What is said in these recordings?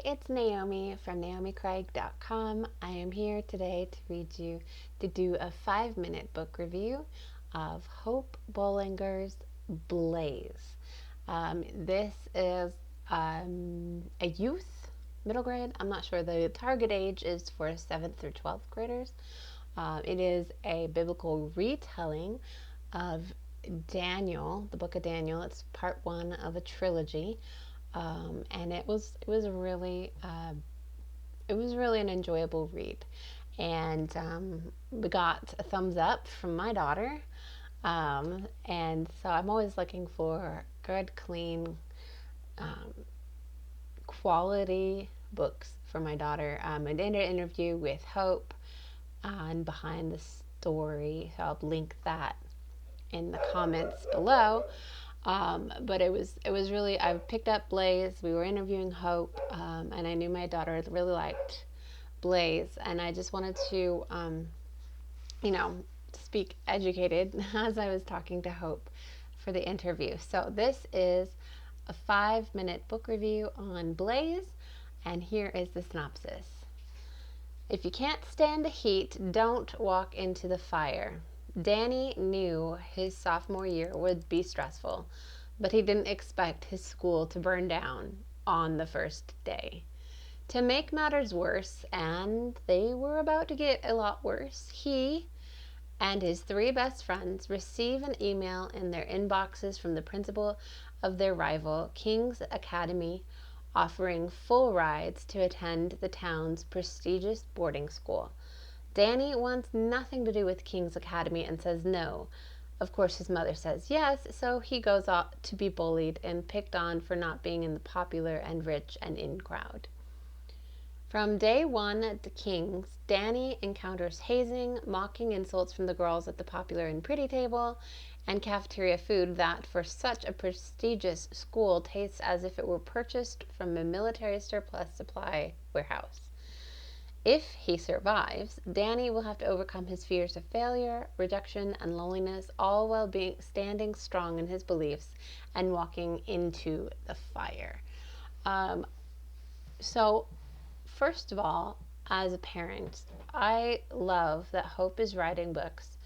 it's Naomi from naomicraig.com. I am here today to do a 5-minute book review of Hope Bolinger's Blaze. This is a youth, middle grade. I'm not sure. The target age is for 7th through 12th graders. It is a biblical retelling of Daniel, the book of Daniel. It's part one of a trilogy. And it was really an enjoyable read, and we got a thumbs up from my daughter, and so I'm always looking for good, clean, quality books for my daughter. I did an interview with Hope and behind the story, so I'll link that in the comments below. But it was really, I picked up Blaze. We were interviewing Hope, and I knew my daughter really liked Blaze, and I just wanted to, speak educated as I was talking to Hope for the interview. So this is a 5-minute book review on Blaze, and here is the synopsis. If you can't stand the heat, don't walk into the fire. Danny knew his sophomore year would be stressful, but he didn't expect his school to burn down on the first day. To make matters worse, and they were about to get a lot worse, he and his 3 best friends receive an email in their inboxes from the principal of their rival, King's Academy, offering full rides to attend the town's prestigious boarding school. Danny wants nothing to do with King's Academy and says no. Of course, his mother says yes, so he goes off to be bullied and picked on for not being in the popular and rich and in crowd. From day one at the King's, Danny encounters hazing, mocking insults from the girls at the popular and pretty table, and cafeteria food that, for such a prestigious school, tastes as if it were purchased from a military surplus supply warehouse. If he survives, Danny will have to overcome his fears of failure, rejection, and loneliness, all while standing strong in his beliefs and walking into the fire. So, first of all, as a parent, I love that Hope is writing books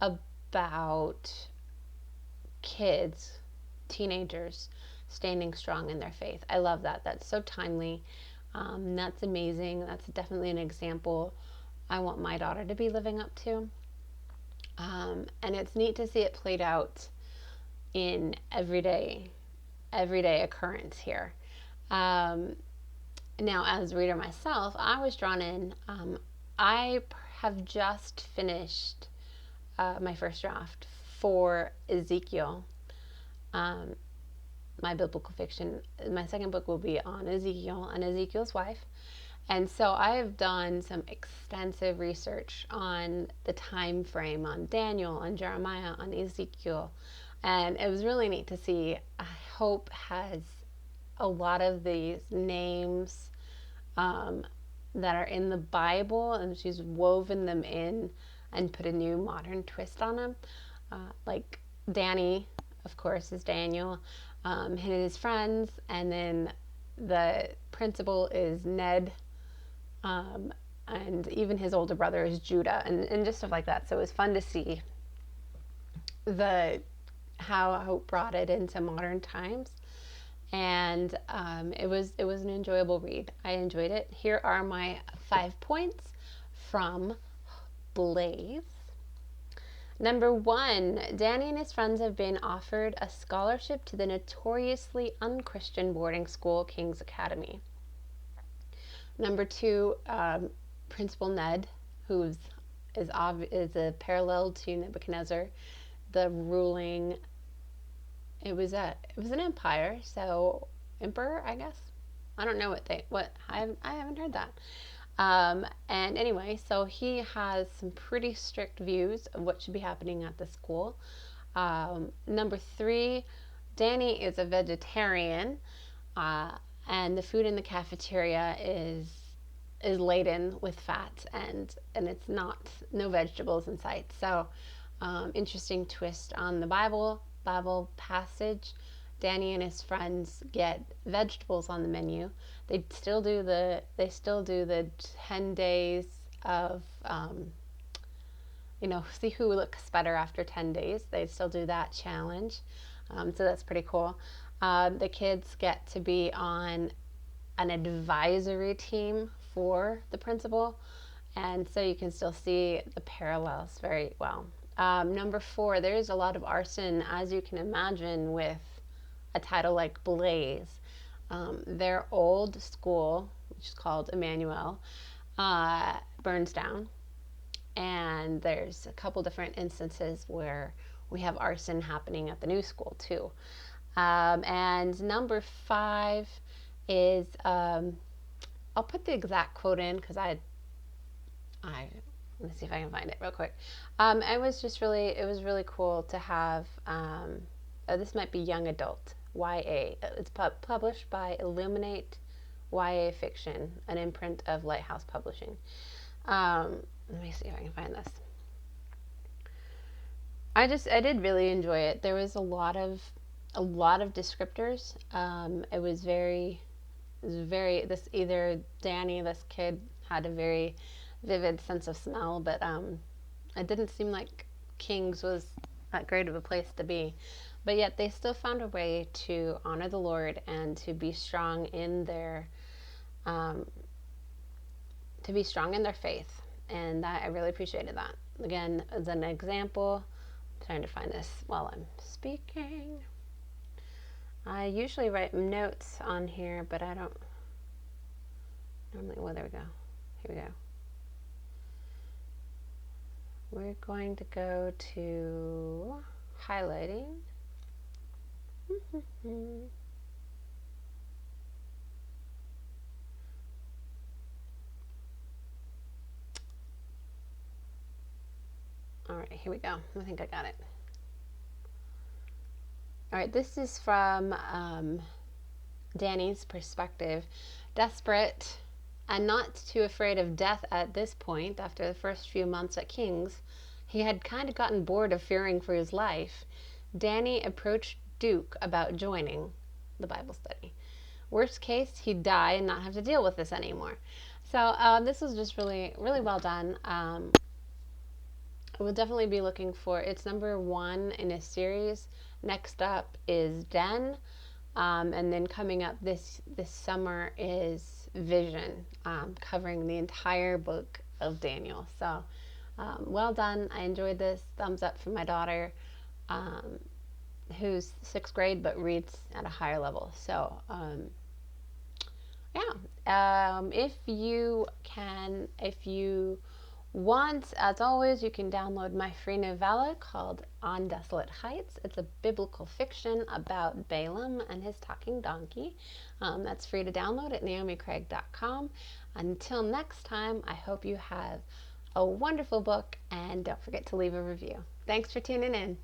about kids, teenagers, standing strong in their faith. I love that. That's so timely. That's amazing. That's definitely an example I want my daughter to be living up to. And it's neat to see it played out in everyday occurrence here. Now, as a reader myself, I was drawn in. I have just finished my first draft for Ezekiel. My biblical fiction. My second book will be on Ezekiel and Ezekiel's wife. And so I have done some extensive research on the time frame on Daniel, on Jeremiah, on Ezekiel. And it was really neat to see. Hope has a lot of these names that are in the Bible, and she's woven them in and put a new modern twist on them. Like Danny, of course, is Daniel. Him and his friends, and then the principal is Ned, and even his older brother is Judah, and just stuff like that. So it was fun to see how Hope brought it into modern times, and it was an enjoyable read. I enjoyed it. Here are my 5 points from Blaze. Number 1, Danny and his friends have been offered a scholarship to the notoriously unchristian boarding school, King's Academy. Number 2, Principal Ned, who is a parallel to Nebuchadnezzar, the ruling. It was an empire, so emperor, I guess. I don't know I haven't heard that. And anyway, so he has some pretty strict views of what should be happening at the school. Number 3, Danny is a vegetarian, and the food in the cafeteria is laden with fat, and it's no vegetables in sight. So, interesting twist on the Bible passage Danny and his friends get vegetables on the menu. They still do the 10 days of see who looks better after 10 days. They still do that challenge. So that's pretty cool. The kids get to be on an advisory team for the principal, and so you can still see the parallels very well. Number 4, there's a lot of arson, as you can imagine, with a title like Blaze. Their old school, which is called Emmanuel, burns down, and there's a couple different instances where we have arson happening at the new school too. And number 5 is I'll put the exact quote in because I let me see if I can find it real quick. It was really cool to have. This might be young adult YA. It's published by Illuminate YA Fiction, an imprint of Lighthouse Publishing. Let me see if I can find this. I did really enjoy it. There was a lot of descriptors. It was very this either Danny, this kid, had a very vivid sense of smell, but it didn't seem like King's was that great of a place to be. But yet they still found a way to honor the Lord and to be strong in their faith, and that I really appreciated that. Again, as an example, I'm trying to find this while I'm speaking. I usually write notes on here, but I don't normally. Well, there we go. Here we go. We're going to go to highlighting. All right, here we go. I think I got it. All right, this is from Danny's perspective. Desperate and not too afraid of death at this point, after the first few months at King's, he had kind of gotten bored of fearing for his life. Danny approached Duke about joining the Bible study. Worst case, he'd die and not have to deal with this anymore. So this was just really, really well done. I will definitely be looking for, it's number 1 in a series. Next up is Den. And then coming up this summer is Vision, covering the entire book of Daniel. So well done. I enjoyed this. Thumbs up for my daughter, who's 6th grade but reads at a higher level. So if you want, as always, you can download my free novella called On Desolate Heights. It's a biblical fiction about Balaam and his talking donkey. That's free to download at naomicraig.com. Until next time, I hope you have a wonderful book, and don't forget to leave a review. Thanks for tuning in.